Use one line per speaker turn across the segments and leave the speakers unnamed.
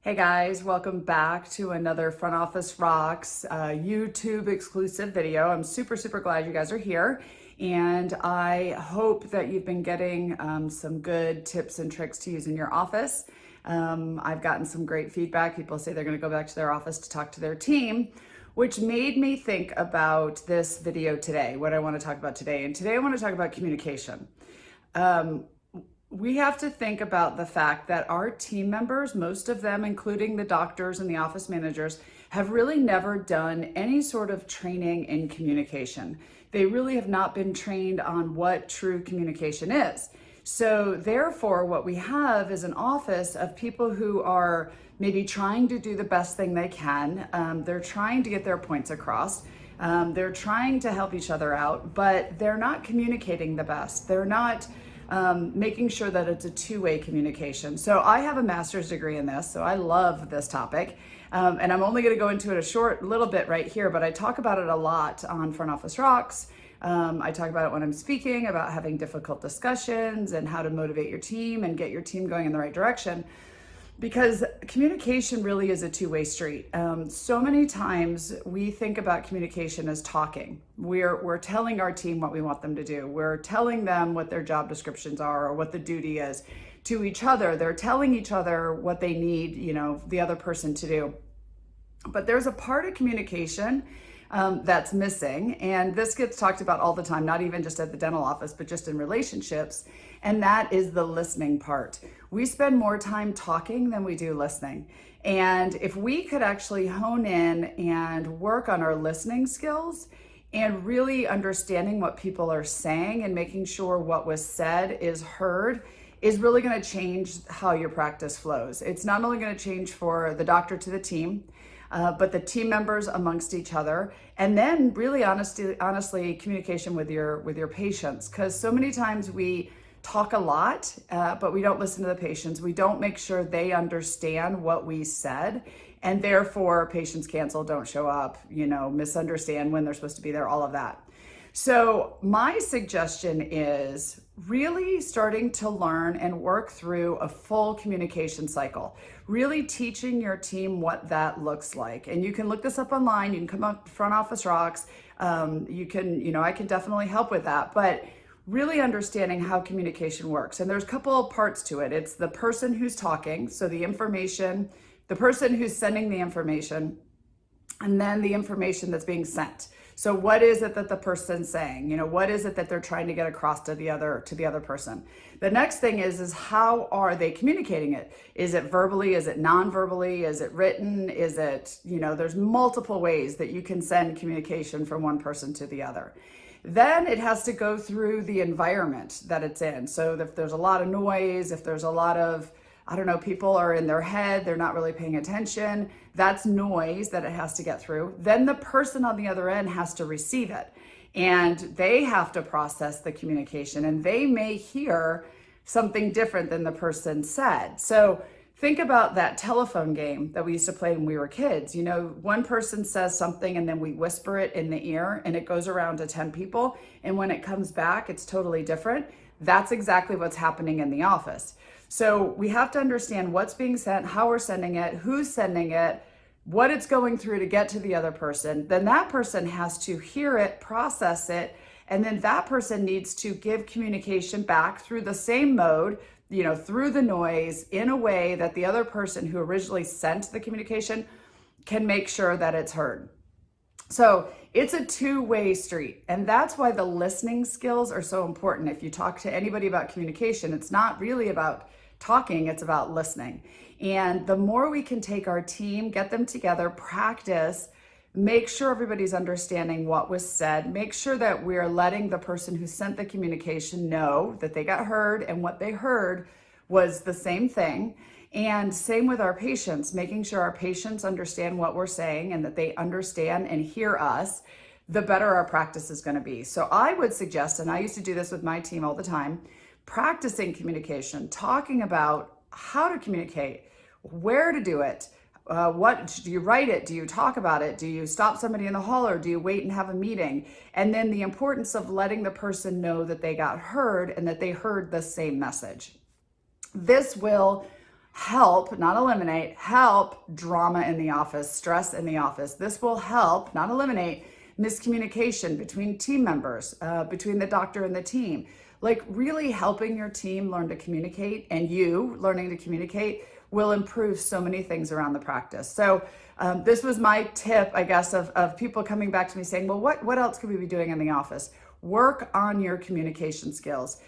Hey guys, welcome back to another Front Office Rocks YouTube exclusive video. I'm super glad you guys are here, and I hope that you've been getting some good tips and tricks to use in your office. I've gotten some great feedback. People say they're going to go back to their office to talk to their team, which made me think about this video today, what I want to talk about today. And today I want to talk about communication. We have to think about the fact that our team members, most of them, including the doctors and the office managers, have really never done any sort of training in communication. They really have not been trained on what true communication is. So therefore, what we have is an office of people who are maybe trying to do the best thing they can. They're trying to get their points across. They're trying to help each other out, but they're not communicating the best. They're not making sure that it's a two-way communication. So I have a master's degree in this, so I love this topic. And I'm only going to go into it a short little bit right here, but I talk about it a lot on Front Office Rocks. I talk about it when I'm speaking, about having difficult discussions and how to motivate your team and get your team going in the right direction. Because communication really is a two-way street. So many times we think about communication as talking. We're telling our team what we want them to do. We're telling them what their job descriptions are or what the duty is to each other. They're telling each other what they need, the other person to do. But there's a part of communication that's missing. And this gets talked about all the time, not even just at the dental office, but just in relationships. And that is the listening part. We spend more time talking than we do listening. And if we could actually hone in and work on our listening skills and really understanding what people are saying and making sure what was said is heard, is really going to change how your practice flows. It's not only going to change for the doctor to the team, but the team members amongst each other, and then really honestly communication with your patients. Because so many times we talk a lot, but we don't listen to the patients. We don't make sure they understand what we said, and therefore patients cancel, don't show up, misunderstand when they're supposed to be there, all of that. So my suggestion is really starting to learn and work through a full communication cycle, really teaching your team what that looks like. And you can look this up online. You can come up Front Office Rocks. I can definitely help with that, but really understanding how communication works. And there's a couple of parts to it. It's the person who's talking, so the information, the person who's sending the information, and then the information that's being sent. So what is it that the person's saying? What is it that they're trying to get across to the other person? The next thing is how are they communicating it? Is it verbally? Is it non-verbally? Is it written? Is it, there's multiple ways that you can send communication from one person to the other. Then it has to go through the environment that it's in. So if there's a lot of noise, if there's a lot of, people are in their head, they're not really paying attention, that's noise that it has to get through. Then the person on the other end has to receive it, and they have to process the communication, and they may hear something different than the person said. So think about that telephone game that we used to play when we were kids. One person says something and then we whisper it in the ear and it goes around to 10 people. And when it comes back, it's totally different. That's exactly what's happening in the office. So we have to understand what's being sent, how we're sending it, who's sending it, what it's going through to get to the other person. Then that person has to hear it, process it, and then that person needs to give communication back through the same mode, through the noise, in a way that the other person who originally sent the communication can make sure that it's heard. So it's a two-way street, and that's why the listening skills are so important. If you talk to anybody about communication, it's not really about talking, it's about listening. And the more we can take our team, get them together, practice, make sure everybody's understanding what was said, make sure that we're letting the person who sent the communication know that they got heard and what they heard was the same thing. And same with our patients, making sure our patients understand what we're saying and that they understand and hear us, the better our practice is going to be. So I would suggest, and I used to do this with my team all the time, practicing communication, talking about how to communicate, where to do it, what do you write it? Do you talk about it? Do you stop somebody in the hall, or do you wait and have a meeting? And then the importance of letting the person know that they got heard and that they heard the same message. This will help, not eliminate, help drama in the office, stress in the office. This will help, not eliminate, miscommunication between team members, between the doctor and the team. Like really helping your team learn to communicate, and you learning to communicate will improve so many things around the practice. So this was my tip, I guess, of people coming back to me saying, well, what else could we be doing in the office? Work on your communication skills.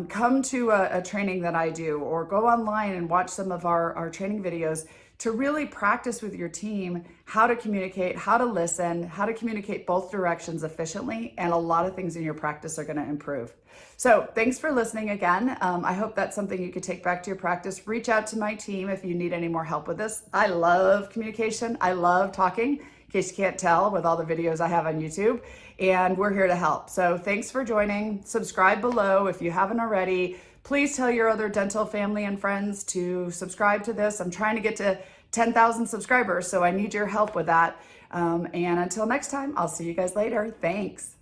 Come to a training that I do, or go online and watch some of our training videos to really practice with your team how to communicate, how to listen, how to communicate both directions efficiently, and a lot of things in your practice are going to improve. So thanks for listening again. I hope that's something you could take back to your practice. Reach out to my team if you need any more help with this. I love communication. I love talking, in case you can't tell with all the videos I have on YouTube, and we're here to help. So thanks for joining. Subscribe below if you haven't already. Please tell your other dental family and friends to subscribe to this. I'm trying to get to 10,000 subscribers, so I need your help with that. And until next time, I'll see you guys later. Thanks.